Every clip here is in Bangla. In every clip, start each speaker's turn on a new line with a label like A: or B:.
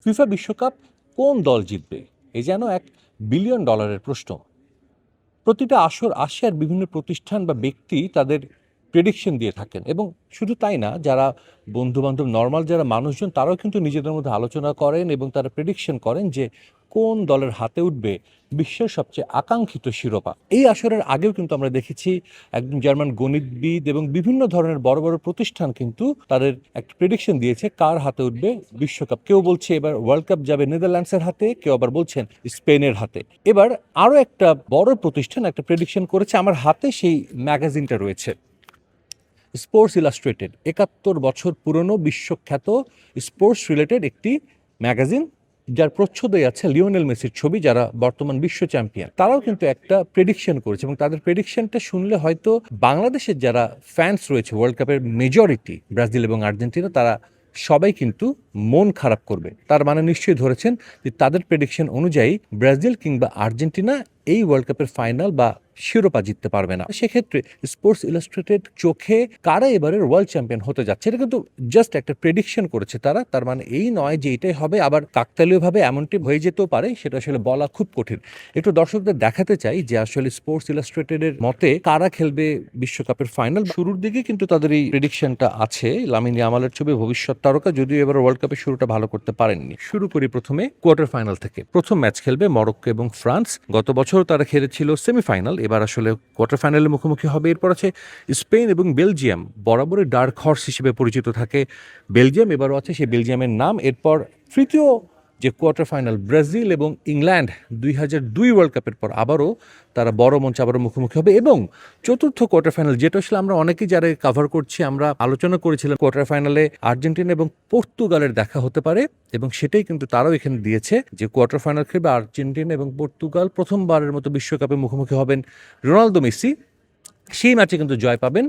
A: ফিফা বিশ্বকাপ কোন দল জিতবে এ যেন $1 বিলিয়ন প্রশ্ন। প্রতিটা আসর আসে আর বিভিন্ন প্রতিষ্ঠান বা ব্যক্তি তাদের প্রেডিকশন দিয়ে থাকেন, এবং শুধু তাই না, যারা বন্ধুবান্ধব নর্মাল যারা মানুষজন তারাও কিন্তু নিজেদের মধ্যে আলোচনা করেন এবং তারা প্রেডিকশন করেন যে কোন দলের হাতে উঠবে বিশ্বের সবচেয়ে আকাঙ্ক্ষিত শিরোপা। এই আসরের আগেও কিন্তু আমরা দেখেছি একজন জার্মান গণিতবিদ এবং বিভিন্ন ধরনের বড় বড় প্রতিষ্ঠান কিন্তু তাদের একটা প্রেডিকশন দিয়েছে কার হাতে উঠবে বিশ্বকাপ। কেউ বলছে এবার ওয়ার্ল্ড কাপ যাবে নেদারল্যান্ডসের হাতে, কেউ আবার বলছেন স্পেনের হাতে। এবার আরও একটা বড় প্রতিষ্ঠান একটা প্রেডিকশন করেছে, আমার হাতে সেই ম্যাগাজিনটা রয়েছে, স্পোর্টস ইলাস্ট্রেটেড, 71 বছর পুরনো বিশ্বখ্যাত স্পোর্টস রিলেটেড একটি ম্যাগাজিন, যার প্রচ্ছদে আছে লিওনেল মেসির ছবি, যারা বর্তমান বিশ্ব চ্যাম্পিয়ন। তারাও কিন্তু একটা প্রেডিকশন করেছে, এবং তাদের প্রেডিকশনটা শুনলে হয়তো বাংলাদেশের যারা ফ্যান্স রয়েছে ওয়ার্ল্ড কাপের মেজরিটি ব্রাজিল এবং আর্জেন্টিনা, তারা সবাই কিন্তু মন খারাপ করবে। তার মানে নিশ্চয়ই ধরেছেন যে তাদের প্রেডিকশন অনুযায়ী ব্রাজিল কিংবা আর্জেন্টিনা এই ওয়ার্ল্ড কাপের ফাইনাল বা শিরোপা জিততে পারবে না। সেক্ষেত্রে স্পোর্টস ইলাস্ট্রেটেড চোখে কারা এবারের ওয়ার্ল্ড চ্যাম্পিয়ন হতে যাচ্ছে, এটা কিন্তু জাস্ট একটা প্রেডিকশন করেছে তারা। তার মানে এই নয় যে এটাই হবে, আবার কাকতালীয়ভাবে এমনটি হয়ে যেতেও পারে, সেটা আসলে বলা খুব কঠিন। একটু দর্শকদের দেখাতে চাই যে আসলে স্পোর্টস ইলাস্ট্রেটেডের মতে কারা খেলবে বিশ্বকাপের ফাইনাল। শুরুর দিকে কিন্তু তাদের এই প্রেডিকশনটা আছে, লামিন ইয়ামালের ছবি ভবিষ্যৎ তারকা, যদিও এবার ওয়ার্ল্ড কাপের শুরুটা ভালো করতে পারেননি। শুরু করি প্রথমে কোয়ার্টার ফাইনাল থেকে। প্রথম ম্যাচ খেলবে মরক্কো এবং ফ্রান্স। গত বছর তারা খেলেছিল সেমিফাইনাল, এবার আসলে কোয়ার্টার ফাইনালের মুখোমুখি হবে। এরপর আছে স্পেন এবং বেলজিয়াম, বরাবরই ডার্ক হর্স হিসেবে পরিচিত থাকে বেলজিয়াম, এবারও আছে সেই বেলজিয়ামের নাম। এরপর তৃতীয় যে কোয়ার্টার ফাইনাল ব্রাজিল এবং ইংল্যান্ড, 2002 ওয়ার্ল্ড কাপের পর আবারও তারা বড় মঞ্চে আবারও মুখোমুখি হবে। এবং চতুর্থ কোয়ার্টার ফাইনাল, যেটা আসলে আমরা অনেকেই যারা কভার করছি আমরা আলোচনা করেছিলাম, কোয়ার্টার ফাইনালে আর্জেন্টিনা এবং পর্তুগালের দেখা হতে পারে, এবং সেটাই কিন্তু তারাও এখানে দিয়েছে যে কোয়ার্টার ফাইনাল খেলবে আর্জেন্টিনা এবং পর্তুগাল। প্রথমবারের মতো বিশ্বকাপে মুখোমুখি হবেন রোনালদো মেসি, সেই ম্যাচে কিন্তু জয় পাবেন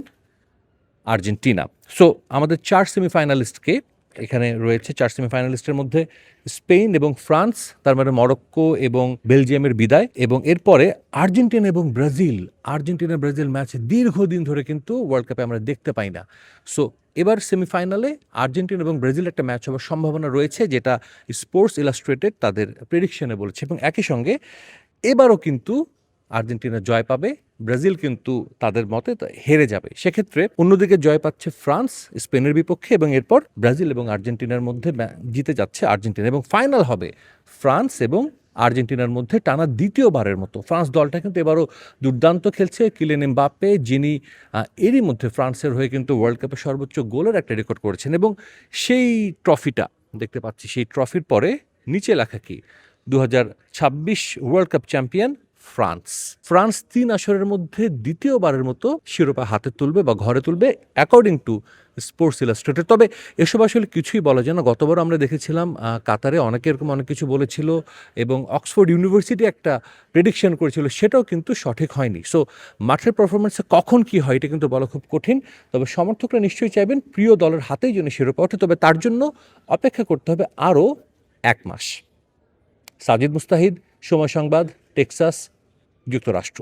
A: আর্জেন্টিনা। সো আমাদের 4 সেমিফাইনালিস্টকে এখানে রয়েছে, 4 সেমিফাইনালিস্টের মধ্যে স্পেন এবং ফ্রান্স, তার মানে মরক্কো এবং বেলজিয়ামের বিদায়, এবং এরপরে আর্জেন্টিনা এবং ব্রাজিল। আর্জেন্টিনা ব্রাজিল ম্যাচ দীর্ঘদিন ধরে কিন্তু ওয়ার্ল্ড কাপে আমরা দেখতে পাই না। সো এবার সেমিফাইনালে আর্জেন্টিনা এবং ব্রাজিল একটা ম্যাচ হওয়ার সম্ভাবনা রয়েছে, যেটা স্পোর্টস ইলাস্ট্রেটেড তাদের প্রেডিকশনে বলেছে। এবং একই সঙ্গে এবারও কিন্তু আর্জেন্টিনা জয় পাবে, ব্রাজিল কিন্তু তাদের মতে হেরে যাবে। সেক্ষেত্রে অন্যদিকে জয় পাচ্ছে ফ্রান্স স্পেনের বিপক্ষে, এবং এরপর ব্রাজিল এবং আর্জেন্টিনার মধ্যে জিতে যাচ্ছে আর্জেন্টিনা, এবং ফাইনাল হবে ফ্রান্স এবং আর্জেন্টিনার মধ্যে টানা দ্বিতীয়বারের মতো। ফ্রান্স দলটা কিন্তু এবারও দুর্দান্ত খেলছে। কিলিয়ান এমবাপ্পে, যিনি এরই মধ্যে ফ্রান্সের হয়ে কিন্তু ওয়ার্ল্ড কাপে সর্বোচ্চ গোলের একটা রেকর্ড করেছেন, এবং সেই ট্রফিটা দেখতে পাচ্ছি। সেই ট্রফির পরে নিচে লেখা কি, 2026 world cup champion France. France 3 আসরের মধ্যে দ্বিতীয়বারের মতো শিরোপা হাতে তুলবে বা ঘরে তুলবে অ্যাকর্ডিং টু স্পোর্টস ইলাস্ট্রেটেড। তবে এসব আসলে কিছুই বলা যায় না। গতবার আমরা দেখেছিলাম কাতারে অনেকে এরকম অনেক কিছু বলেছিল, এবং অক্সফোর্ড ইউনিভার্সিটি একটা প্রেডিকশন করেছিল, সেটাও কিন্তু সঠিক হয়নি। সো মাঠের পারফরমেন্সে কখন কি হয় এটা কিন্তু বলা খুব কঠিন। তবে সমর্থকরা নিশ্চয়ই চাইবেন প্রিয় দলের হাতেই যেন শিরোপা ওঠে, তবে তার জন্য অপেক্ষা করতে হবে আরও 1 মাস। সাজিদ মুস্তাহিদ, সময় সংবাদ, টেক্সাস, যুক্তরাষ্ট্র।